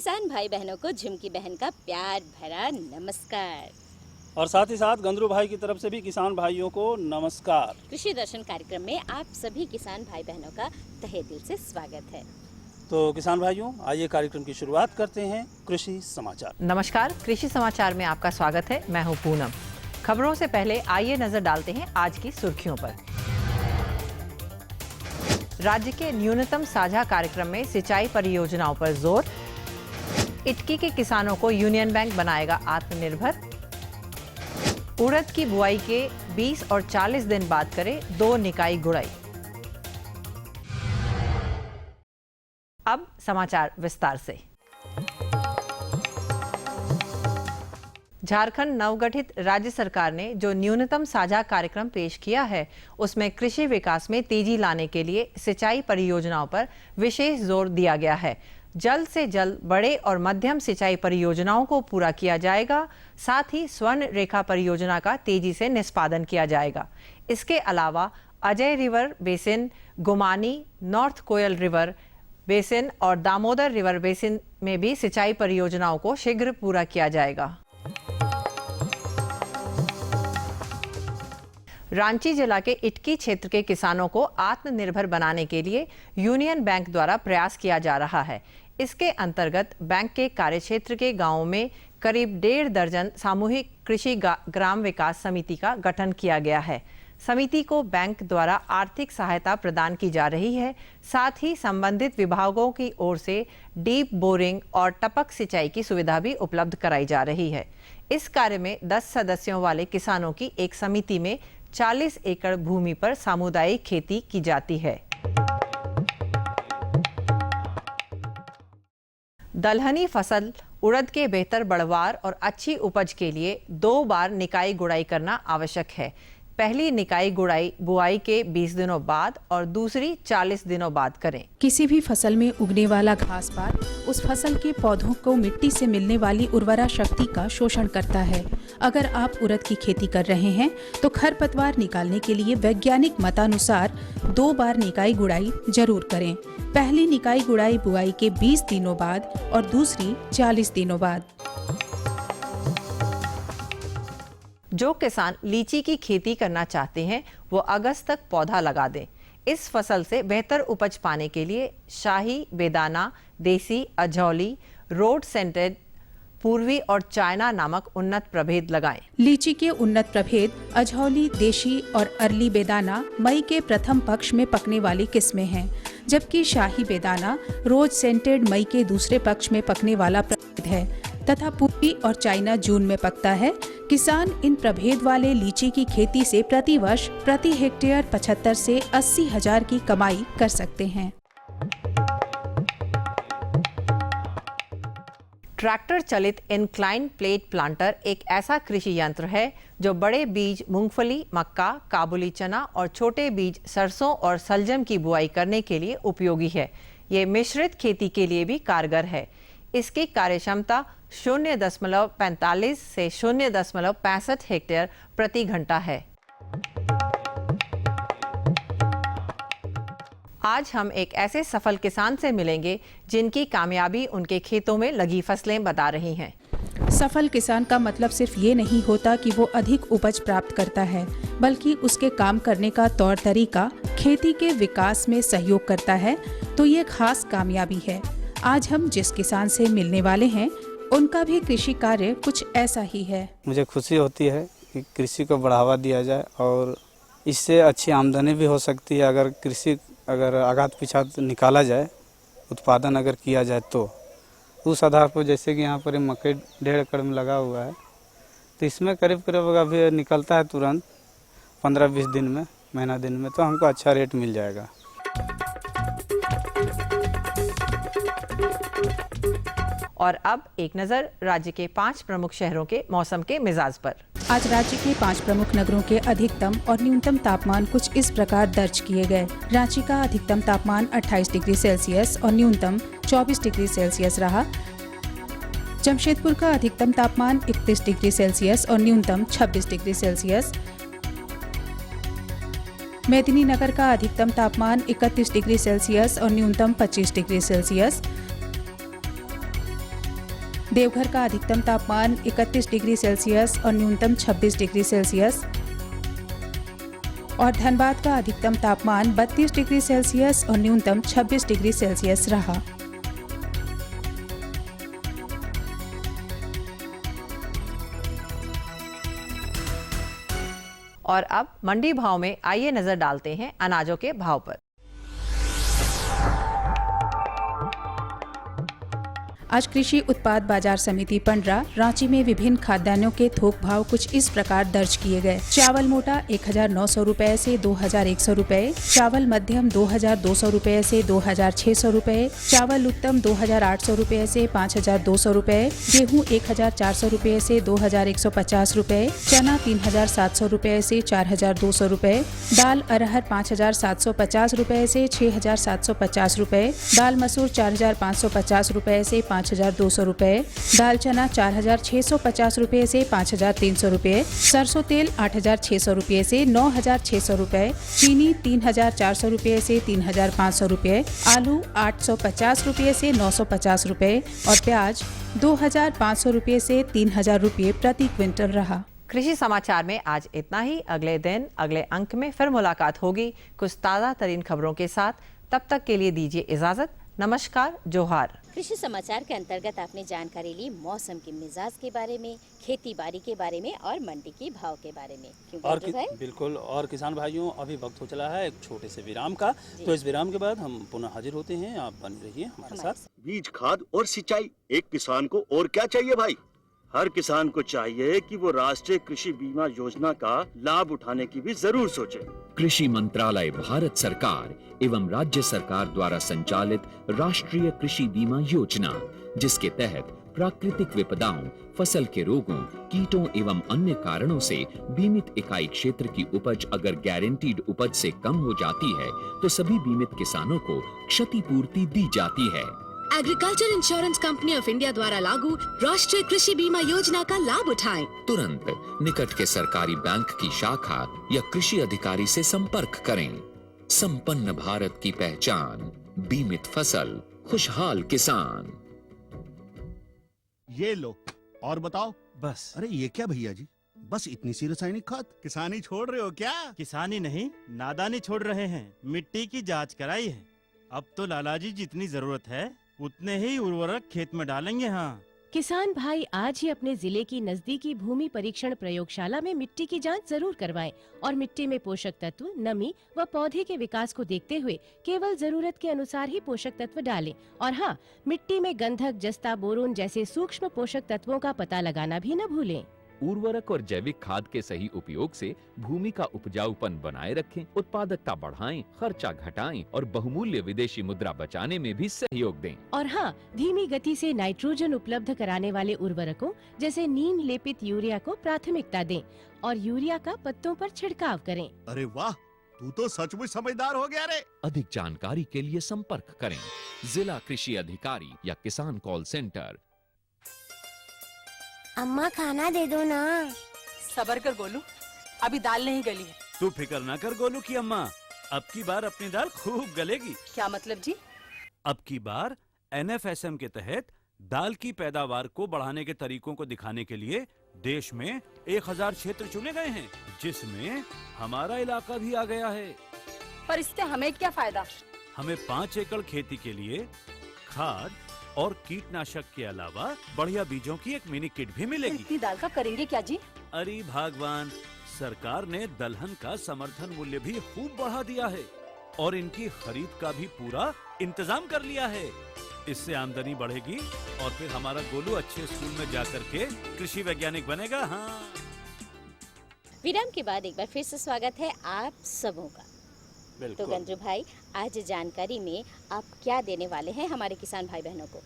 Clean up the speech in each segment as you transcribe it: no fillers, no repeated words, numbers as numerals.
किसान भाई बहनों को झुमकी बहन का प्यार भरा नमस्कार। और साथ ही साथ गंदरू भाई की तरफ से भी किसान भाइयों को नमस्कार। कृषि दर्शन कार्यक्रम में आप सभी किसान भाई बहनों का तहे दिल से स्वागत है। तो किसान भाइयों, आइए कार्यक्रम की शुरुआत करते हैं कृषि समाचार। नमस्कार, कृषि समाचार में आपका स्वागत है। मैं हूं पूनम। खबरों से पहले आइए नजर डालते हैं आज की सुर्खियों पर। राज्य के न्यूनतम साझा कार्यक्रम में सिंचाई परियोजनाओं पर जोर। इटकी के किसानों को यूनियन बैंक बनाएगा आत्मनिर्भर। उड़द की बुआई के 20 और 40 दिन बाद करे 2 निकाई गुड़ाई। अब समाचार विस्तार से। झारखंड नवगठित राज्य सरकार ने जो न्यूनतम साझा कार्यक्रम पेश किया है, उसमें कृषि विकास में तेजी लाने के लिए सिंचाई परियोजनाओं पर विशेष जोर दिया गया है। जल्द से जल्द बड़े और मध्यम सिंचाई परियोजनाओं को पूरा किया जाएगा। साथ ही स्वर्ण रेखा परियोजना का तेजी से निष्पादन किया जाएगा। इसके अलावा अजय रिवर बेसिन, गुमानी, नॉर्थ कोयल रिवर बेसिन और दामोदर रिवर बेसिन में भी सिंचाई परियोजनाओं को शीघ्र पूरा किया जाएगा। रांची जिला के इटकी क्षेत्र के किसानों को आत्मनिर्भर बनाने के लिए यूनियन बैंक द्वारा प्रयास किया जा रहा है। इसके अंतर्गत बैंक के कार्यक्षेत्र के गांवों में करीब 1.5 दर्जन सामूहिक कृषि ग्राम विकास समिति का गठन किया गया है। समिति को बैंक द्वारा आर्थिक सहायता प्रदान की जा रही है। साथ ही संबंधित विभागों की ओर से डीप बोरिंग और टपक सिंचाई की सुविधा भी उपलब्ध कराई जा रही है। इस कार्य में 10 सदस्यों वाले किसानों की एक समिति में 40 एकड़ भूमि पर सामुदायिक खेती की जाती है। दलहनी फसल उड़द के बेहतर बढ़वार और अच्छी उपज के लिए 2 बार निकाई गुड़ाई करना आवश्यक है। पहली निकाई गुड़ाई बुआई के 20 दिनों बाद और दूसरी 40 दिनों बाद करें। किसी भी फसल में उगने वाला घास पात उस फसल के पौधों को मिट्टी से मिलने वाली उर्वरा शक्ति का शोषण करता है। अगर आप उड़द की खेती कर रहे हैं तो खरपतवार निकालने के लिए वैज्ञानिक मतानुसार 2 बार निकाई गुड़ाई जरूर करें। पहली निकाई गुड़ाई बुआई के 20 दिनों बाद और दूसरी 40 दिनों बाद। जो किसान लीची की खेती करना चाहते हैं वो अगस्त तक पौधा लगा दें। इस फसल से बेहतर उपज पाने के लिए शाही, बेदाना, देसी, अझौली, रोड सेंटेड, पूर्वी और चाइना नामक उन्नत प्रभेद लगाएं। लीची के उन्नत प्रभेद अझौली, देशी और अर्ली बेदाना मई के प्रथम पक्ष में पकने वाली किस्में हैं, जबकि शाही बेदाना रोज सेंटेड मई के दूसरे पक्ष में पकने वाला प्रभेद है तथा पूर्वी और चाइना जून में पकता है। किसान इन प्रभेद वाले लीची की खेती से प्रति वर्ष प्रति हेक्टेयर 75 से 80 हजार की कमाई कर सकते हैं। ट्रैक्टर चलित इंक्लाइन प्लेट प्लांटर एक ऐसा कृषि यंत्र है जो बड़े बीज मूंगफली, मक्का, काबुली चना और छोटे बीज सरसों और सलजम की बुआई करने के लिए उपयोगी है। ये मिश्रित खेती के लिए भी कारगर है। इसकी कार्यक्षमता 0.45 से 0.65 हेक्टेयर प्रति घंटा है। आज हम एक ऐसे सफल किसान से मिलेंगे जिनकी कामयाबी उनके खेतों में लगी फसलें बता रही हैं। सफल किसान का मतलब सिर्फ ये नहीं होता कि वो अधिक उपज प्राप्त करता है, बल्कि उसके काम करने का तौर तरीका खेती के विकास में सहयोग करता है। तो ये खास कामयाबी है। आज हम जिस किसान से मिलने वाले हैं उनका भी कृषि कार्य कुछ ऐसा ही है। मुझे खुशी होती है कि कृषि को बढ़ावा दिया जाए और इससे अच्छी आमदनी भी हो सकती है। अगर कृषि आगात पिछात निकाला जाए, उत्पादन अगर किया जाए तो उस आधार पर, जैसे कि यहाँ पर मकई 1.5 एकड़ में लगा हुआ है, तो इसमें करीब करीब अभी निकलता है तुरंत 15-20 दिन में, महीना दिन में, तो हमको अच्छा रेट मिल जाएगा। और अब एक नजर राज्य के 5 प्रमुख शहरों के मौसम के मिजाज पर। आज राज्य के 5 प्रमुख नगरों के अधिकतम और न्यूनतम तापमान कुछ इस प्रकार दर्ज किए गए। रांची का अधिकतम तापमान 28 डिग्री सेल्सियस और न्यूनतम 24 डिग्री सेल्सियस रहा। जमशेदपुर का अधिकतम तापमान 31 डिग्री सेल्सियस और न्यूनतम 26 डिग्री सेल्सियस। मेदिनीनगर का अधिकतम तापमान 31 डिग्री सेल्सियस और न्यूनतम 25 डिग्री सेल्सियस। देवघर का अधिकतम तापमान 31 डिग्री सेल्सियस और न्यूनतम 26 डिग्री सेल्सियस और धनबाद का अधिकतम तापमान 32 डिग्री सेल्सियस और न्यूनतम 26 डिग्री सेल्सियस रहा। और अब मंडी भाव में आइए नजर डालते हैं अनाजों के भाव पर। आज कृषि उत्पाद बाजार समिति पंडरा रांची में विभिन्न खाद्यान्नों के थोक भाव कुछ इस प्रकार दर्ज किए गए। चावल मोटा 1900 रुपए से 2100 रुपए, चावल मध्यम 2200 रुपए से 2600 रुपए, चावल उत्तम 2800 रुपए से 5200 रुपए, गेहूं 1400 रुपए से 2150 रुपए, चना 3700 रुपए से 4200 रुपए, दाल अरहर 5750 रुपए से 6750 रुपए, दाल मसूर 4550 रुपए से 5200 रुपए, दाल चना 4650 रुपए से 5300 रुपए, सरसों तेल 8600 रुपए से 9600 रुपए, चीनी 3400 रुपए से 3500 रुपए, आलू 850 रुपए से 950 रुपए और प्याज 2500 रुपए से 3000 रुपए प्रति क्विंटल रहा। कृषि समाचार में आज इतना ही। अगले दिन अगले अंक में फिर मुलाकात होगी कुछ ताज़ा तरीन खबरों के साथ। तब तक के लिए दीजिए इजाजत। नमस्कार, जोहार। कृषि समाचार के अंतर्गत आपने जानकारी ली मौसम के मिजाज के बारे में, खेती बाड़ी के बारे में और मंडी के भाव के बारे में। बिल्कुल। और किसान भाइयों, अभी वक्त हो चला है एक छोटे से विराम का। तो इस विराम के बाद हम पुनः हाजिर होते हैं। आप बने रहिए हमारे साथ। बीज, खाद और सिंचाई, एक किसान को और क्या चाहिए भाई? हर किसान को चाहिए कि वो राष्ट्रीय कृषि बीमा योजना का लाभ उठाने की भी जरूर सोचे। कृषि मंत्रालय, भारत सरकार एवं राज्य सरकार द्वारा संचालित राष्ट्रीय कृषि बीमा योजना, जिसके तहत प्राकृतिक विपदाओं, फसल के रोगों, कीटों एवं अन्य कारणों से बीमित इकाई क्षेत्र की उपज अगर गारंटीड उपज से कम हो जाती है तो सभी बीमित किसानों को क्षतिपूर्ति दी जाती है। Agriculture insurance company of India द्वारा लागू राष्ट्रीय कृषि बीमा योजना का लाभ उठाएं। तुरंत निकट के सरकारी बैंक की शाखा या कृषि अधिकारी से संपर्क करें। संपन्न भारत की पहचान, बीमित फसल, खुशहाल किसान। ये लो और बताओ। बस। अरे ये क्या भैया जी, बस इतनी सी रासायनिक खाद? किसानी छोड़ रहे हो क्या? किसानी नहीं, नादानी छोड़ रहे हैं। मिट्टी की जांच कराई है। अब तो लालाजी जितनी जरूरत है उतने ही उर्वरक खेत में डालेंगे। हाँ, किसान भाई आज ही अपने जिले की नजदीकी भूमि परीक्षण प्रयोगशाला में मिट्टी की जांच जरूर करवाएं और मिट्टी में पोषक तत्व, नमी व पौधे के विकास को देखते हुए केवल जरूरत के अनुसार ही पोषक तत्व डालें। और हाँ, मिट्टी में गंधक, जस्ता, बोरोन जैसे सूक्ष्म पोषक तत्वों का पता लगाना भी न भूलें। उर्वरक और जैविक खाद के सही उपयोग से भूमि का उपजाऊपन बनाए रखें, उत्पादकता बढ़ाएं, खर्चा घटाएं और बहुमूल्य विदेशी मुद्रा बचाने में भी सहयोग दें। और हाँ, धीमी गति से नाइट्रोजन उपलब्ध कराने वाले उर्वरकों जैसे नीम लेपित यूरिया को प्राथमिकता दें और यूरिया का पत्तों पर छिड़काव करें। अरे वाह, तू तो सचमुच समझदार हो गया रे। अधिक जानकारी के लिए संपर्क करें जिला कृषि अधिकारी या किसान कॉल सेंटर। अम्मा खाना दे दो ना। सबर कर गोलू, अभी दाल नहीं गली है। तू फिक्र ना कर गोलू की अम्मा, अब की बार अपनी दाल खूब गलेगी। क्या मतलब जी? अब की बार NFSM के तहत दाल की पैदावार को बढ़ाने के तरीकों को दिखाने के लिए देश में 1000 क्षेत्र चुने गए हैं, जिसमें हमारा इलाका भी आ गया है। पर इससे हमें क्या फायदा? हमें 5 एकड़ खेती के लिए खाद और कीटनाशक के अलावा बढ़िया बीजों की एक मिनी किट भी मिलेगी। इतनी दाल का करेंगे क्या जी? अरे भगवान, सरकार ने दलहन का समर्थन मूल्य भी खूब बढ़ा दिया है और इनकी खरीद का भी पूरा इंतजाम कर लिया है। इससे आमदनी बढ़ेगी और फिर हमारा गोलू अच्छे स्कूल में जाकर के कृषि वैज्ञानिक बनेगा। हाँ। विराम के बाद एक बार फिर से स्वागत है आप सबों का। तो गंजू भाई, आज जानकारी में आप क्या देने वाले हैं हमारे किसान भाई बहनों को?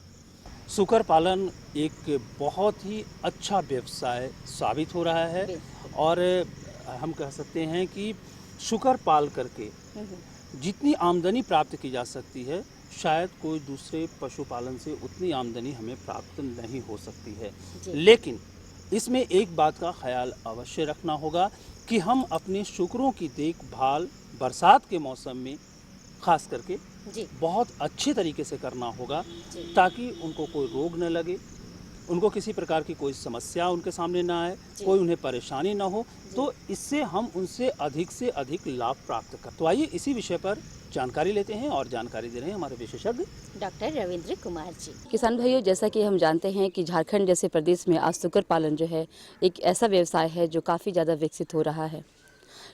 सुकर पालन एक बहुत ही अच्छा व्यवसाय साबित हो रहा है और हम कह सकते हैं कि शुकर पाल करके जितनी आमदनी प्राप्त की जा सकती है, शायद कोई दूसरे पशुपालन से उतनी आमदनी हमें प्राप्त नहीं हो सकती है। लेकिन इसमें एक बात का ख्याल अवश्य रखना होगा कि हम अपने शुकरों की देखभाल बरसात के मौसम में खास करके बहुत अच्छे तरीके से करना होगा ताकि उनको कोई रोग न लगे, उनको किसी प्रकार की कोई समस्या उनके सामने ना आए, कोई उन्हें परेशानी ना हो, तो इससे हम उनसे से अधिक लाभ प्राप्त कर। तो आइए इसी विषय पर जानकारी लेते हैं और जानकारी दे रहे हैं हमारे विशेषज्ञ डॉक्टर रविंद्र कुमार जी। किसान भाइयों, जैसा कि हम जानते हैं कि झारखंड जैसे प्रदेश में आज सुकर पालन जो है एक ऐसा व्यवसाय है जो काफ़ी ज़्यादा विकसित हो रहा है।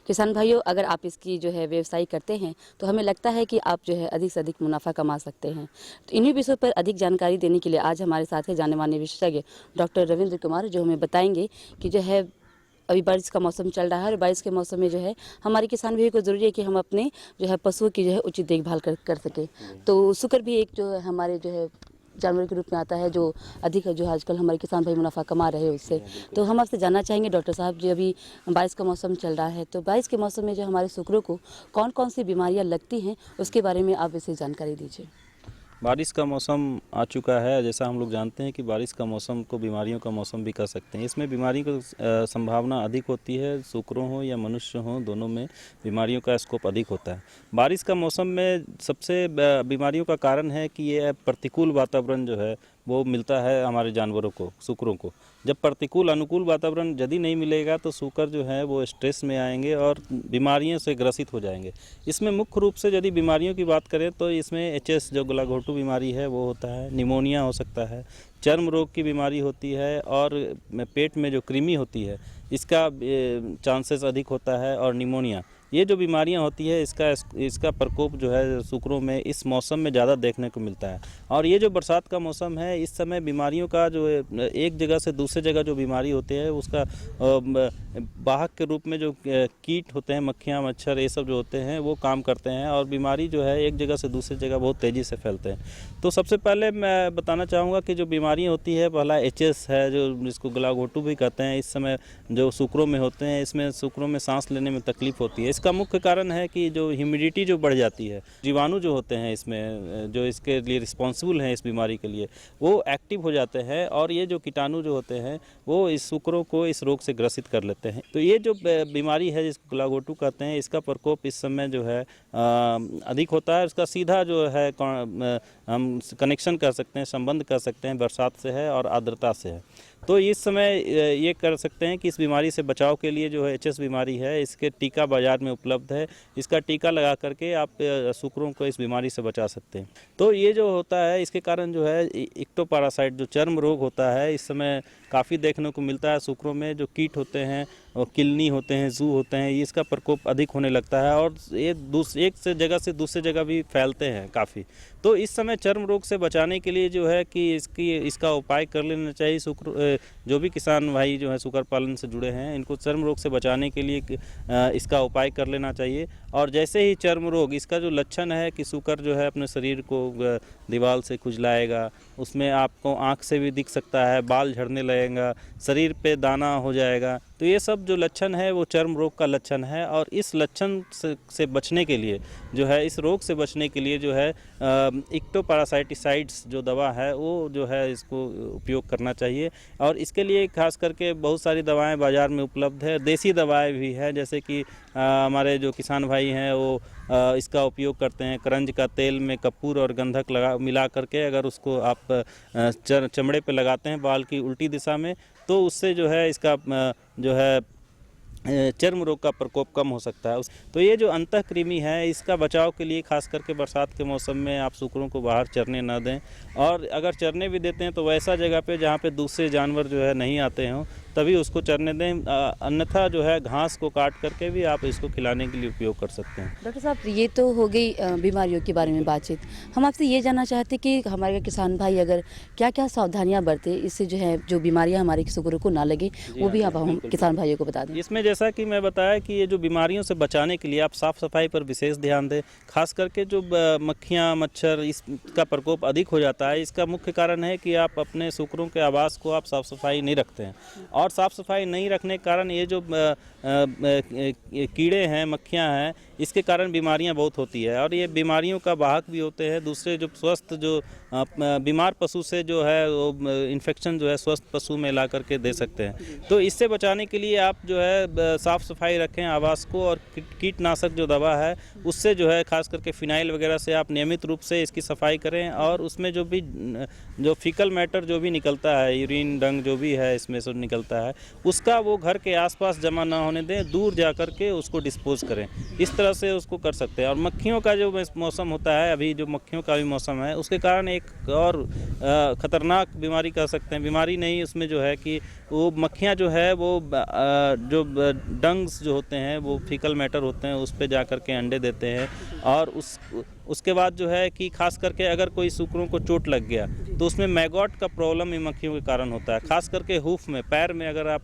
किसान भाइयों, अगर आप इसकी जो है व्यवसाय करते हैं तो हमें लगता है कि आप जो है अधिक से अधिक मुनाफा कमा सकते हैं। तो इन्हीं विषयों पर अधिक जानकारी देने के लिए आज हमारे साथ है जाने माने विशेषज्ञ डॉक्टर रविंद्र कुमार, जो हमें बताएंगे कि जो है अभी बारिश का मौसम चल रहा है और बारिश के मौसम में जो है हमारे किसान भाइयों को ज़रूरी है कि हम अपने जो है पशुओं की जो है उचित देखभाल कर सकें। तो सुकर भी एक जो है हमारे जो है जानवर के रूप में आता है जो अधिक जो आजकल हमारे किसान भाई मुनाफा कमा रहे हैं उससे। तो हम आपसे जानना चाहेंगे डॉक्टर साहब जी, अभी बारिश का मौसम चल रहा है, तो बारिश के मौसम में जो हमारे सुकरों को कौन कौन सी बीमारियां लगती हैं उसके बारे में आप इसे जानकारी दीजिए। बारिश का मौसम आ चुका है। जैसा हम लोग जानते हैं कि बारिश का मौसम को बीमारियों का मौसम भी कह सकते हैं। इसमें बीमारी की संभावना अधिक होती है, सुकरों हो या मनुष्य हो, दोनों में बीमारियों का स्कोप अधिक होता है। बारिश का मौसम में सबसे बीमारियों का कारण है कि ये प्रतिकूल वातावरण जो है वो मिलता है हमारे जानवरों को, सुकरों को। जब प्रतिकूल अनुकूल वातावरण यदि नहीं मिलेगा तो सुकर जो है वो स्ट्रेस में आएंगे और बीमारियों से ग्रसित हो जाएंगे। इसमें मुख्य रूप से यदि बीमारियों की बात करें तो इसमें HS जो गलाघोटू बीमारी है वो होता है, निमोनिया हो सकता है, चर्म रोग की बीमारी होती है और पेट में जो कृमि होती है इसका चांसेस अधिक होता है, और निमोनिया। ये जो बीमारियां होती है इसका प्रकोप जो है सुकरों में इस मौसम में ज़्यादा देखने को मिलता है। और ये जो बरसात का मौसम है इस समय बीमारियों का जो एक जगह से दूसरे जगह जो बीमारी होती है उसका वाहक के रूप में जो कीट होते हैं, मक्खियाँ, मच्छर, ये सब जो होते हैं वो काम करते हैं और बीमारी जो है एक जगह से दूसरी जगह बहुत तेज़ी से फैलते हैं। तो सबसे पहले मैं बताना चाहूँगा कि जो बीमारियाँ होती है, पहला HS है जो जिसको गलाघोटू भी कहते हैं। इस समय जो सुकरों में होते हैं इसमें सुकरों में सांस लेने में तकलीफ होती है। इसका मुख्य कारण है कि जो ह्यूमिडिटी जो बढ़ जाती है, जीवाणु जो होते हैं इसमें जो इसके लिए रिस्पॉन्सिबल हैं इस बीमारी के लिए वो एक्टिव हो जाते हैं और ये जो कीटाणु जो होते हैं वो इस सुकरों को इस रोग से ग्रसित कर लेते हैं। तो ये जो बीमारी है जिसको गलाघोटू कहते हैं इसका प्रकोप इस समय जो है अधिक होता है। उसका सीधा जो है हम कनेक्शन कर सकते हैं, संबंध कर सकते हैं बरसात से है और आर्द्रता से है। तो इस समय ये कर सकते हैं कि इस बीमारी से बचाव के लिए जो है HS बीमारी है इसके टीका बाज़ार में उपलब्ध है। इसका टीका लगा करके आप सुकरों को इस बीमारी से बचा सकते हैं। तो ये जो होता है इसके कारण जो है इक्टोपैरासाइट जो चर्म रोग होता है इस समय काफ़ी देखने को मिलता है। सुकरों में जो कीट होते हैं और किलनी होते हैं, जू होते हैं, इसका प्रकोप अधिक होने लगता है और ये एक से जगह से दूसरी जगह भी फैलते हैं काफ़ी। तो इस समय चर्म रोग से बचाने के लिए जो है कि इसका उपाय कर लेना चाहिए। जो भी किसान भाई जो है सुकर पालन से जुड़े हैं इनको चर्म रोग से बचाने के लिए इसका उपाय कर लेना चाहिए। और जैसे ही चर्म रोग इसका जो लक्षण है कि सुकर जो है अपने शरीर को दीवार से खुजलाएगा, उसमें आपको आँख से भी दिख सकता है, बाल झड़ने लगेगा, शरीर पे दाना हो जाएगा। तो ये सब जो लक्षण है वो चर्म रोग का लक्षण है। और इस लक्षण से बचने के लिए जो है, इस रोग से बचने के लिए जो है इक्टोपैरासाइटिसाइड्स जो दवा है वो जो है इसको उपयोग करना चाहिए। और इसके लिए खास करके बहुत सारी दवाएं बाज़ार में उपलब्ध है, देसी दवाएं भी है। जैसे कि हमारे जो किसान भाई हैं वो इसका उपयोग करते हैं। करंज का तेल में कपूर और गंधक मिला करके अगर उसको आप चमड़े पे लगाते हैं बाल की उल्टी दिशा में तो उससे जो है इसका जो है चर्म रोग का प्रकोप कम हो सकता है। तो ये जो अंतःकृमि है इसका बचाव के लिए खास करके बरसात के मौसम में आप सुकरों को बाहर चरने ना दें। और अगर चरने भी देते हैं तो वैसा जगह पे जहाँ पे दूसरे जानवर जो है नहीं आते हों तभी उसको चरने दें। अन्यथा जो है घास को काट करके भी आप इसको खिलाने के लिए उपयोग कर सकते हैं। डॉक्टर साहब, ये तो हो गई बीमारियों के बारे में बातचीत। हम आपसे ये जानना चाहते कि हमारे किसान भाई अगर क्या क्या सावधानियां बरते इससे जो है जो बीमारियां हमारे सुकरों को ना लगे वो भी आप हम किसान भाइयों को बता दें। इसमें जैसा कि मैं बताया कि ये जो बीमारियों से बचाने के लिए आप साफ़ सफाई पर विशेष ध्यान दें। खास करके जो मक्खियाँ, मच्छर, इसका प्रकोप अधिक हो जाता है। इसका मुख्य कारण है कि आप अपने सुकरों के आवास को आप साफ़ सफाई नहीं रखते हैं। और साफ़ सफाई नहीं रखने के कारण ये जो कीड़े हैं, मक्खियाँ हैं, इसके कारण बीमारियां बहुत होती है और ये बीमारियों का वाहक भी होते हैं। दूसरे जो स्वस्थ जो बीमार पशु से जो है वो इन्फेक्शन जो है स्वस्थ पशु में ला करके दे सकते हैं। तो इससे बचाने के लिए आप जो है साफ़ सफाई रखें आवास को, और कीटनाशक जो दवा है उससे जो है खास करके फिनाइल वगैरह से आप नियमित रूप से इसकी सफाई करें। और उसमें जो फीकल मैटर जो भी निकलता है, यूरिन डंग जो भी है इसमें से निकलता है, उसका वो घर के आसपास जमा ना होने दें, दूर जा कर के उसको डिस्पोज करें। इस तरह से उसको कर सकते हैं। और मक्खियों का जो मौसम होता है, अभी जो मक्खियों का भी मौसम है, उसके कारण एक और ख़तरनाक बीमारी कह सकते हैं, बीमारी नहीं, उसमें जो है कि वो मक्खियाँ जो है वो जो डंग्स जो होते हैं वो फीकल मैटर होते हैं, उस पे जा कर के अंडे देते हैं। और उसके बाद जो है कि खास करके अगर कोई सूकरों को चोट लग गया तो उसमें मैगॉट का प्रॉब्लम इन मक्खियों के कारण होता है। खास करके हूफ में, पैर में, अगर आप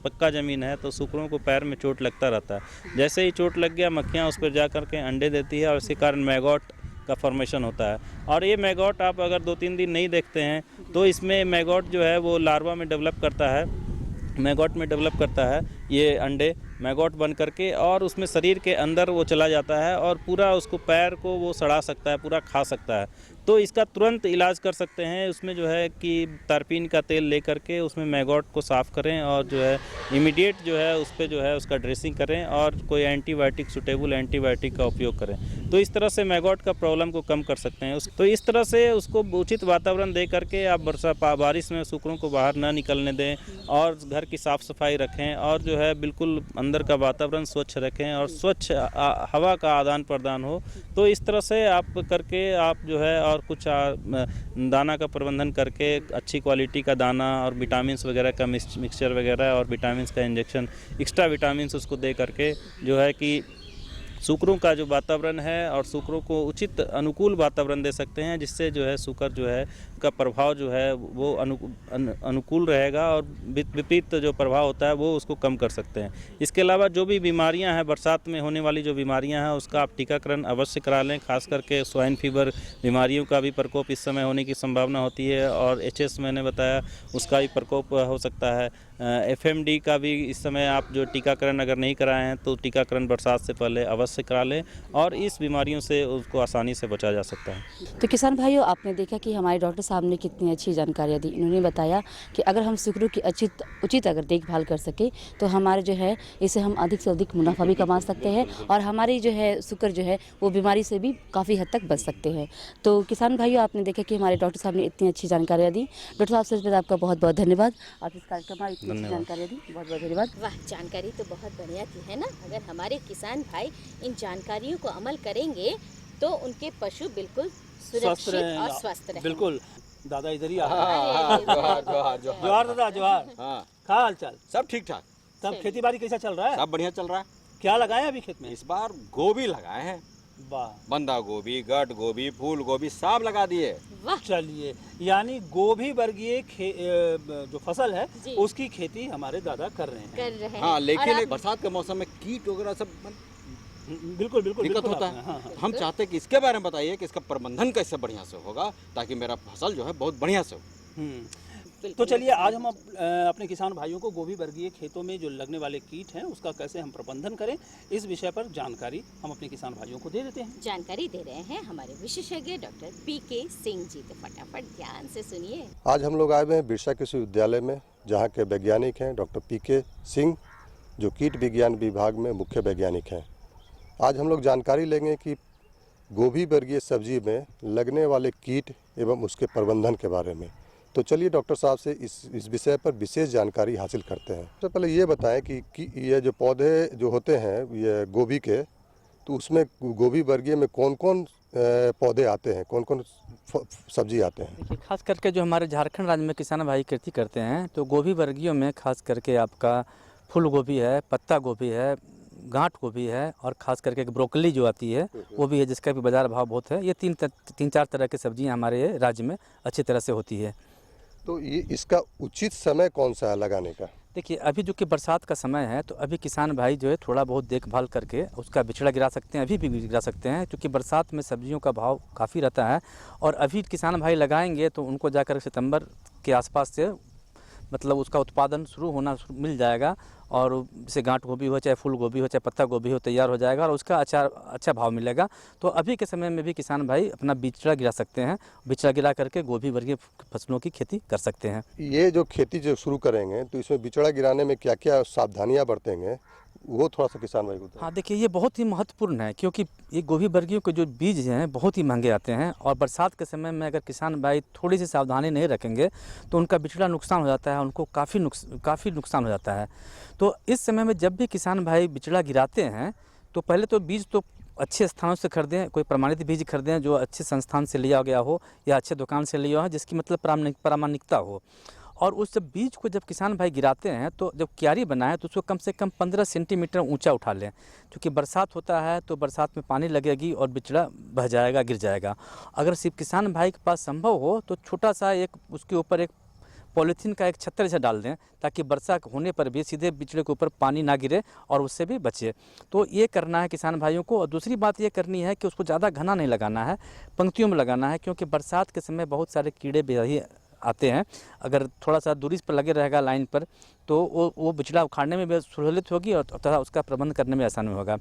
पक्का ज़मीन है तो सूकरों को पैर में चोट लगता रहता है। जैसे ही चोट लग गया, मक्खियाँ उस पर जा कर के अंडे देती है और इसी कारण मैगॉट का फॉर्मेशन होता है। और ये मैगॉट आप अगर 2-3 दिन नहीं देखते हैं तो इसमें मैगॉट जो है वो लार्वा में डेवलप करता है, मैगॉट में डेवलप करता है ये अंडे मैगॉट बन करके, और उसमें शरीर के अंदर वो चला जाता है और पूरा उसको पैर को वो सड़ा सकता है, पूरा खा सकता है। तो इसका तुरंत इलाज कर सकते हैं। उसमें जो है कि तारपीन का तेल ले करके उसमें मैगॉट को साफ़ करें और जो है इमीडिएट जो है उस पर जो है उसका ड्रेसिंग करें और कोई एंटीबायोटिक, सूटेबल एंटीबायोटिक का उपयोग करें। तो इस तरह से मैगॉट का प्रॉब्लम को कम कर सकते हैं। तो इस तरह से उसको उचित वातावरण दे करके आप बारिश में सूकरों को बाहर ना निकलने दें और घर की साफ़ सफाई रखें और जो है बिल्कुल अंदर का वातावरण स्वच्छ रखें और स्वच्छ हवा का आदान प्रदान हो। तो इस तरह से आप करके आप जो है और कुछ दाना का प्रबंधन करके अच्छी क्वालिटी का दाना और विटामिन्स वगैरह का मिक्सचर वगैरह और विटामिन्स का इंजेक्शन, एक्स्ट्रा विटामिन्स उसको दे करके जो है कि सूकरों का जो वातावरण है और सूकरों को उचित अनुकूल वातावरण दे सकते हैं, जिससे जो है सूकर जो है का प्रभाव जो है वो अनुकूल रहेगा और विपरीत जो प्रभाव होता है वो उसको कम कर सकते हैं। इसके अलावा जो भी बीमारियां हैं, बरसात में होने वाली जो बीमारियां हैं उसका आप टीकाकरण अवश्य करा लें। खास करके स्वाइन फीवर बीमारियों का भी प्रकोप इस समय होने की संभावना होती है और HS मैंने बताया उसका भी प्रकोप हो सकता है। FMD का भी इस समय आप जो टीकाकरण अगर नहीं कराए हैं तो टीकाकरण बरसात से पहले अवश्य करा लें और इस बीमारियों से उसको आसानी से बचा जा सकता है। तो किसान भाइयों, आपने देखा कि हमारे डॉक्टर साहब ने कितनी अच्छी जानकारियाँ दी। इन्होंने बताया कि अगर हम सूकरों की उचित अगर देखभाल कर सके तो हमारे जो है इससे हम अधिक से अधिक मुनाफा भी कमा सकते हैं और हमारी जो है सूकर जो है वो बीमारी से भी काफ़ी हद तक बच सकते हैं। तो किसान भाइयों, आपने देखा कि हमारे डॉक्टर साहब ने इतनी अच्छी जानकारियाँ दी। डॉक्टर साहब से आपका बहुत बहुत धन्यवाद। आप इस कार्यक्रम में इतनी अच्छी जानकारियाँ दी, बहुत बहुत धन्यवाद। वाह, जानकारी तो बहुत बढ़िया थी, है ना। अगर हमारे किसान भाई इन जानकारियों को अमल करेंगे तो उनके पशु बिल्कुल सुरक्षित और स्वस्थ रहेंगे। बिल्कुल। दादा इधर ही जोहार दादा, जोहार। हाँ, क्या हाल चाल? सब ठीक ठाक। सब खेती बाड़ी कैसा चल रहा है? सब बढ़िया चल रहा है। क्या लगाए अभी खेत में? इस बार गोभी लगाए हैं। बंदा गोभी, गट गोभी, फूल गोभी सब लगा दिए। चलिए, यानी गोभी वर्गीय जो फसल है उसकी खेती हमारे दादा कर रहे हैं। हाँ, लेकिन बरसात के मौसम में कीट वगैरह सब बिल्कुल दिक्कत होता है। हाँ। हम चाहते हैं कि इसके बारे में बताइए कि इसका प्रबंधन कैसे बढ़िया से होगा ताकि मेरा फसल जो है बहुत बढ़िया से हो। तो चलिए, आज हम अपने किसान भाइयों को गोभी वर्गीय खेतों में जो लगने वाले कीट हैं उसका कैसे हम प्रबंधन करें, इस विषय पर जानकारी हम अपने किसान भाइयों को दे देते हैं। जानकारी दे रहे हैं हमारे विशेषज्ञ डॉक्टर PK सिंह जी। तो फटाफट ध्यान से सुनिए। आज हम लोग आए हुए हैं बिरसा कृषि विद्यालय में, जहाँ के वैज्ञानिक हैं डॉक्टर PK सिंह, जो कीट विज्ञान विभाग में मुख्य वैज्ञानिक हैं। आज हम लोग जानकारी लेंगे कि गोभी वर्गीय सब्जी में लगने वाले कीट एवं उसके प्रबंधन के बारे में। तो चलिए डॉक्टर साहब से इस विषय पर विशेष जानकारी हासिल करते हैं। सबसे पहले ये बताएं कि ये जो पौधे जो होते हैं ये गोभी के, तो उसमें गोभी वर्गीय में कौन कौन पौधे आते हैं, कौन कौन सब्जी आते हैं? देखिए, खास करके जो हमारे झारखंड राज्य में किसान भाई खेती करते हैं तो गोभी वर्गीयों में खास करके आपका फूल गोभी है, पत्ता गोभी है, गांठ गोभी है और ख़ास करके ब्रोकली जो आती है वो भी है, जिसका भी बाज़ार भाव बहुत है। ये तीन चार तरह की सब्जियां हमारे राज्य में अच्छी तरह से होती है। तो ये इसका उचित समय कौन सा है लगाने का? देखिए, अभी जो कि बरसात का समय है तो अभी किसान भाई जो है थोड़ा बहुत देखभाल करके उसका बिछड़ा गिरा सकते हैं, अभी भी गिरा सकते हैं, क्योंकि बरसात में सब्जियों का भाव काफ़ी रहता है। और अभी किसान भाई लगाएंगे तो उनको जाकर सितंबर के आसपास से मतलब उसका उत्पादन शुरू होना मिल जाएगा और जैसे गांठ गोभी हो चाहे फूल गोभी हो चाहे पत्ता गोभी हो तैयार हो जाएगा और उसका अच्छा भाव मिलेगा। तो अभी के समय में भी किसान भाई अपना बिचड़ा गिरा सकते हैं, बिचड़ा गिरा करके गोभी वर्गीय फसलों की खेती कर सकते हैं। ये जो खेती जो शुरू करेंगे तो इसमें बिचड़ा गिराने में क्या क्या सावधानियां बरतेंगे वो थोड़ा सा किसान भाई को बताएं। हाँ देखिए, ये बहुत ही महत्वपूर्ण है क्योंकि ये गोभी वर्गीयों के जो बीज हैं बहुत ही महंगे आते हैं और बरसात के समय में अगर किसान भाई थोड़ी सी सावधानी नहीं रखेंगे तो उनका बिचड़ा नुकसान हो जाता है, उनको काफ़ी नुकसान हो जाता है। तो इस समय में जब भी किसान भाई बिचड़ा गिराते हैं तो पहले तो बीज तो अच्छे स्थानों से खरीदें, कोई प्रमाणित बीज खरीदें जो अच्छे संस्थान से लिया गया हो या अच्छे दुकान से लिया हो जिसकी मतलब प्रामाणिकता हो। और उस जब बीज को जब किसान भाई गिराते हैं तो जब क्यारी बनाए तो उसको कम से कम 15 सेंटीमीटर ऊंचा उठा लें, क्योंकि बरसात होता है तो बरसात में पानी लगेगी और बिचड़ा बह जाएगा, गिर जाएगा। अगर सिर्फ किसान भाई के पास संभव हो तो छोटा सा एक उसके ऊपर एक पॉलीथीन का एक छत्तर जैसा डाल दें ताकि वर्षा होने पर भी सीधे बिचड़े के ऊपर पानी ना गिरे और उससे भी बचे। तो ये करना है किसान भाइयों को। और दूसरी बात ये करनी है कि उसको ज़्यादा घना नहीं लगाना है, पंक्तियों में लगाना है, क्योंकि बरसात के समय बहुत सारे कीड़े भी आते हैं। अगर थोड़ा सा दूरी पर लगे रहेगा लाइन पर तो वो बिचड़ा उखाड़ने में भी सहूलियत होगी और तथा उसका प्रबंध करने में आसानी होगा।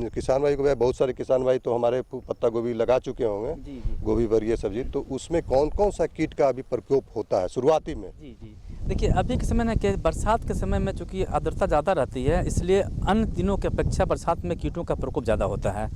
किसान भाई को बहुत सारे किसान भाई तो हमारे पत्ता गोभी लगा चुके होंगे, गोभी वर्गीय सब्जी, तो उसमें कौन कौन सा कीट का अभी प्रकोप होता है शुरुआती में? जी देखिए, अभी के समय ना कि बरसात के समय में चूँकि आर्द्रता ज़्यादा रहती है इसलिए अन्य दिनों की अपेक्षा बरसात में कीटों का प्रकोप ज़्यादा होता है।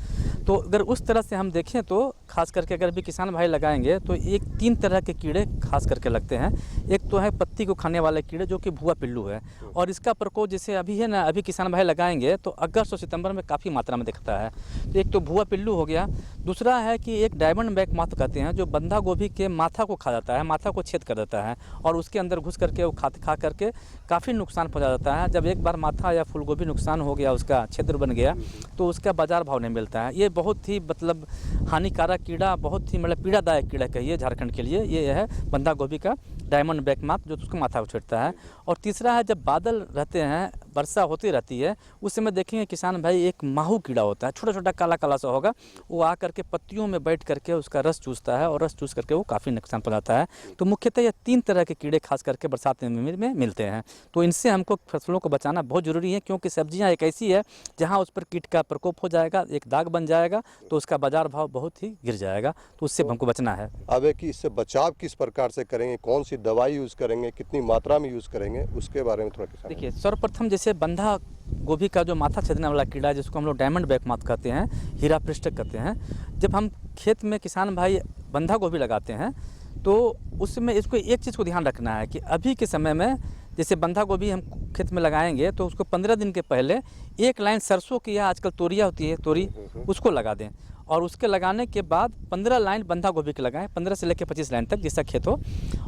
तो अगर उस तरह से हम देखें तो खास करके अगर भी किसान भाई लगाएंगे तो 3 तरह के कीड़े खास करके लगते हैं। एक तो है पत्ती को खाने वाले कीड़े जो कि भुआ पिल्लू है, और इसका प्रकोप जैसे अभी है ना, अभी किसान भाई लगाएंगे तो अगस्त और सितंबर में काफ़ी मात्रा में दिखता है। तो एक तो भुआ पिल्लू हो गया। दूसरा है कि एक डायमंड बैक माथ कहते हैं जो बंधा गोभी के माथा को खा जाता है, माथा को छेद कर देता है और उसके अंदर घुस करके वो खा करके काफ़ी नुकसान पहुंचा जाता है। जब एक बार माथा या फूल गोभी नुकसान हो गया, उसका छिद्र बन गया तो उसका बाजार भाव नहीं मिलता है। ये बहुत ही मतलब हानिकारक कीड़ा, बहुत ही मतलब पीड़ादायक कीड़ा कहिए झारखंड के लिए। ये है बंधा गोभी का डायमंड बैक माथ जो उसको माथा को छेड़ता है। और तीसरा है जब बादल रहते हैं, वर्षा होती रहती है, उस समय देखेंगे किसान भाई एक माहू कीड़ा होता है, छोटा छोटा काला काला सा होगा, वो आ करके पत्तियों में बैठ करके उसका रस चूसता है और रस चूस करके वो काफ़ी नुकसान पहुंचाता है। तो मुख्यतः ये 3 तरह के कीड़े खास करके बरसात में मिलते हैं। तो इनसे हमको फसलों को बचाना बहुत ज़रूरी है, क्योंकि सब्जियां एक ऐसी है जहां उस पर कीट का प्रकोप हो जाएगा, एक दाग बन जाएगा तो उसका बाजार भाव बहुत ही गिर जाएगा। तो उससे हमको बचना है। अब है कि इससे बचाव किस प्रकार से करेंगे, कौन सी दवाई यूज़ करेंगे, कितनी मात्रा में यूज़ करेंगे, उसके बारे में थोड़ा किसान। देखिए, सर्वप्रथम जैसे बंधा गोभी का जो माथा छेदने वाला कीड़ा जिसको हम लोग डायमंड बैक माथ कहते हैं, हीरा पृष्ठक कहते हैं, जब हम खेत में किसान भाई बंधा गोभी लगाते हैं तो उसमें इसको एक चीज़ को ध्यान रखना है कि अभी के समय में जैसे बंधा गोभी हम खेत में लगाएंगे तो उसको 15 दिन के पहले एक लाइन सरसों की या आजकल तोरिया होती है, तोरी, उसको लगा दें। और उसके लगाने के बाद 15 लाइन बंधा गोभी के लगाएं, 15 से लेकर 25 लाइन तक जैसा खेत हो,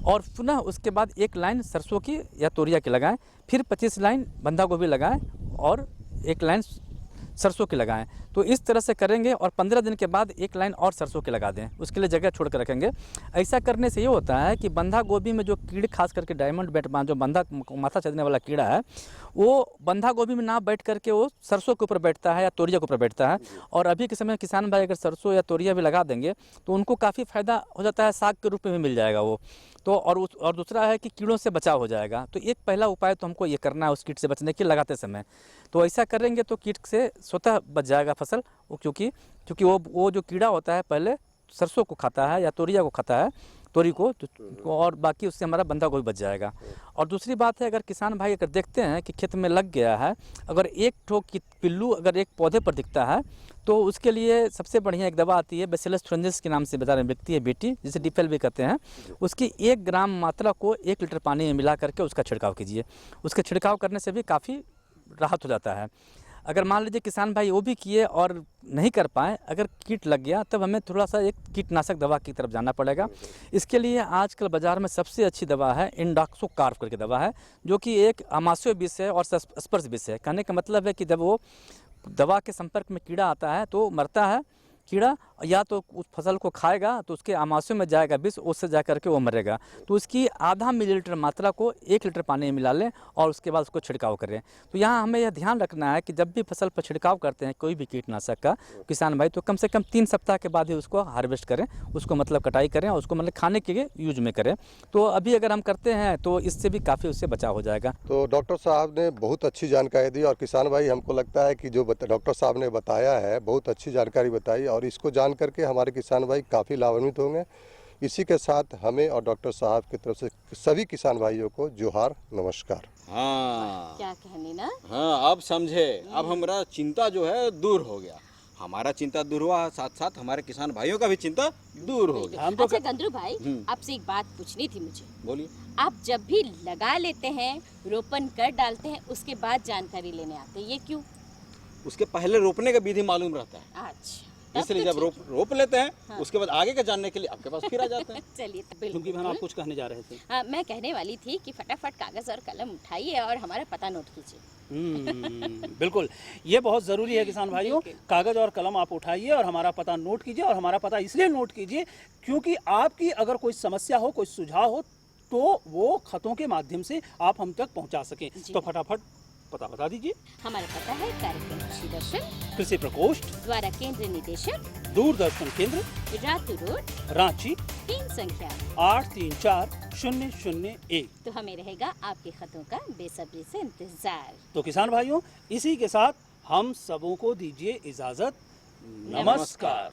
और पुनः उसके बाद 1 लाइन सरसों की या तोरिया की लगाएं, फिर 25 लाइन बंधा गोभी लगाएं और 1 लाइन सरसों की लगाएं। तो इस तरह से करेंगे और 15 दिन के बाद 1 लाइन और सरसों की लगा दें, उसके लिए जगह छोड़ कर रखेंगे। ऐसा करने से ये होता है कि बंधा गोभी में जो कीड़े खास करके डायमंड बैक जो बंधा माथा छेदने वाला कीड़ा है वो बंधा गोभी में ना बैठ करके वो सरसों के ऊपर बैठता है या तोरिया के ऊपर बैठता है। और अभी के समय किसान भाई अगर सरसों या तोरिया भी लगा देंगे तो उनको काफ़ी फायदा हो जाता है, साग के रूप में भी मिल जाएगा वो तो। और दूसरा है कि कीड़ों से बचाव हो जाएगा। तो एक पहला उपाय तो हमको ये करना है उस कीट से बचने के लगाते समय। तो ऐसा करेंगे तो कीट से स्वतः बच जाएगा फसल, क्योंकि वो जो कीड़ा होता है पहले सरसों को खाता है या तोरिया को खाता है, तोरी को, और बाकी उससे हमारा बंधा गोभी बच जाएगा। और दूसरी बात है, अगर किसान भाई अगर देखते हैं कि खेत में लग गया है, अगर एक ठोक पिल्लू अगर एक पौधे पर दिखता है तो उसके लिए सबसे बढ़िया एक दवा आती है, बैसिलस थुरिनजिन्स के नाम से बता रहे व्यक्ति है बेटी, जिसे डिफेल भी कहते हैं। उसकी 1 ग्राम मात्रा को 1 लीटर पानी में मिला करके उसका छिड़काव कीजिए। उसका छिड़काव करने से भी काफ़ी राहत हो जाता है। अगर मान लीजिए किसान भाई वो भी किए और नहीं कर पाए, अगर कीट लग गया तब हमें थोड़ा सा एक कीटनाशक दवा की तरफ जाना पड़ेगा। इसके लिए आजकल बाज़ार में सबसे अच्छी दवा है इंडॉक्सोकार्ब करके दवा है, जो कि एक अमाशय विष है और स्पर्श विष है। कहने का मतलब है कि जब वो दवा के संपर्क में कीड़ा आता है तो मरता है, कीड़ा या तो उस फसल को खाएगा तो उसके आमाशयों में जाएगा विष, उससे जा करके वो मरेगा। तो उसकी आधा मिलीलीटर मात्रा को 1 लीटर पानी में मिला लें और उसके बाद उसको छिड़काव करें। तो यहाँ हमें यह ध्यान रखना है कि जब भी फसल पर छिड़काव करते हैं कोई भी कीटनाशक का किसान भाई, तो कम से कम 3 सप्ताह के बाद ही उसको हार्वेस्ट करें, उसको मतलब कटाई करें और उसको मतलब खाने के लिए यूज में करें। तो अभी अगर हम करते हैं तो इससे भी काफ़ी उससे बचाव हो जाएगा। तो डॉक्टर साहब ने बहुत अच्छी जानकारी दी और किसान भाई हमको लगता है कि जो डॉक्टर साहब ने बताया है बहुत अच्छी जानकारी बताई और इसको जान करके हमारे किसान भाई काफ़ी लाभान्वित होंगे। इसी के साथ हमें और डॉक्टर साहब की तरफ से सभी किसान भाइयों को जोहार, नमस्कार। हाँ क्या कहने ना। हाँ, अब समझे, अब हमारा चिंता जो है दूर हो गया। हमारा चिंता दूर हुआ, साथ साथ हमारे किसान भाइयों का भी चिंता दूर हो गया। अच्छा गंद्रू भाई, आपसे एक बात पूछनी थी मुझे। बोलिए। आप जब भी लगा लेते हैं, रोपण कर डालते हैं, उसके बाद जानकारी लेने आते हैं, ये क्यों? उसके पहले रोपने का विधि मालूम रहता है। अच्छा, इसलिए जब रोप लेते हैं, हाँ। उसके बाद आगे का जानने के लिए आपके पास फिर आ जाते हैं। चलिए, क्योंकि बहन आप कुछ कहने जा रहे थे। हाँ, मैं कहने वाली थी कि फटाफट कागज और कलम उठाइए और हमारा पता नोट कीजिए। बिल्कुल, ये बहुत ज़रूरी है किसान भाइयों। कागज और कलम आप उठाइए और हमारा पता नोट कीजिए। और हमारा पता इसलिए नोट कीजिए क्योंकि आपकी अगर कोई समस्या हो, कोई सुझाव हो, तो वो खतों के माध्यम से आप हम तक पहुंचा सकें। तो फटाफट पता बता दीजिए। हमारा पता है कार्यक्रम कृषि दर्शन, कृषि प्रकोष्ठ द्वारा केंद्र निदेशक, दूरदर्शन केंद्र, रातू रोड, रांची, 3 संख्या 834001। तो हमें रहेगा आपके खतों का बेसब्री से इंतजार। तो किसान भाइयों, इसी के साथ हम सबों को दीजिए इजाजत। नमस्कार।